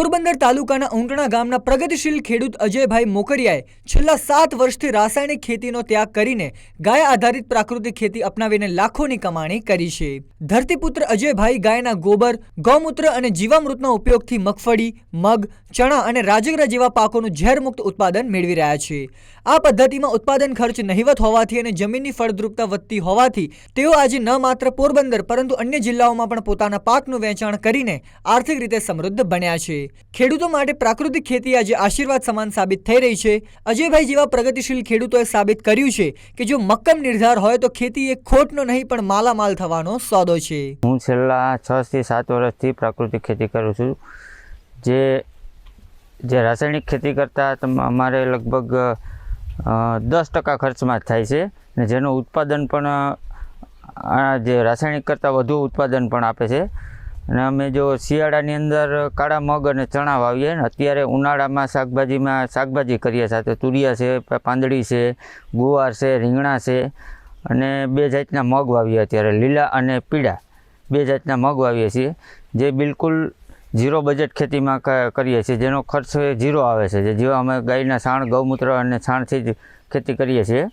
પોરબંદર તાલુકાના ઊંટણા ગામના પ્રગતિશીલ ખેડૂત અજયભાઈ મોકરિયાએ છેલ્લા 7 વર્ષથી રાસાયણિક ખેતીનો ત્યાગ કરીને ગાય આધારિત પ્રાકૃતિક ખેતી અપનાવીને લાખોની કમાણી કરી છે। ધરતીપુત્ર અજયભાઈ ગાયના ગોબર, ગૌમૂત્ર અને જીવામૃતના ઉપયોગથી મગફળી, મગ, ચણા અને રાજગરા જેવા પાકોનું ઝેરમુક્ત ઉત્પાદન મેળવી રહ્યા છે। આ પદ્ધતિમાં ઉત્પાદન ખર્ચ નહિવત હોવાથી અને જમીનની ફળદ્રુપતા વધતી હોવાથી તેઓ આજે ન માત્ર પોરબંદર પરંતુ અન્ય જિલ્લાઓમાં પણ પોતાના પાકનું વેચાણ કરીને આર્થિક રીતે સમૃદ્ધ બન્યા છે। ખેડૂતો માટે પ્રાકૃતિક ખેતી આજે આશીર્વાદ સમાન સાબિત થઈ રહી છે। અજયભાઈ જેવા પ્રગતિશીલ ખેડૂતોએ સાબિત કર્યું છે કે જો મક્કમ નિર્ધાર હોય તો ખેતી એક ખોટનો નહીં પણ માલામાલ થવાનો સોદો છે। હું છેલ્લા 6 થી 7 વર્ષથી પ્રાકૃતિક ખેતી કરું છું। જે રાસાયણિક ખેતી કરતાં અમારે લગભગ 10% ખર્ચમાં જ થાય છે ને જેનું ઉત્પાદન પણ જે રાસાયણિક કરતાં વધુ ઉત્પાદન પણ આપે છે। અને અમે જો શિયાળાની અંદર કાળા મગ અને ચણા વાવીએ ને અત્યારે ઉનાળામાં શાકભાજી કરીએ, સાથે તુરિયા છે, પાંદડી છે, ગુવાર છે, રીંગણા છે અને 2 જાતના મગ વાવીએ અત્યારે, લીલા અને પીળા 2 જાતના મગ વાવીએ છીએ, જે બિલકુલ ઝીરો બજેટ ખેતીમાં કરીએ છીએ, જેનો ખર્ચ ઝીરો આવે છે। જે અમે ગાયના છાણ, ગૌમૂત્ર અને છાણથી જ ખેતી કરીએ છીએ।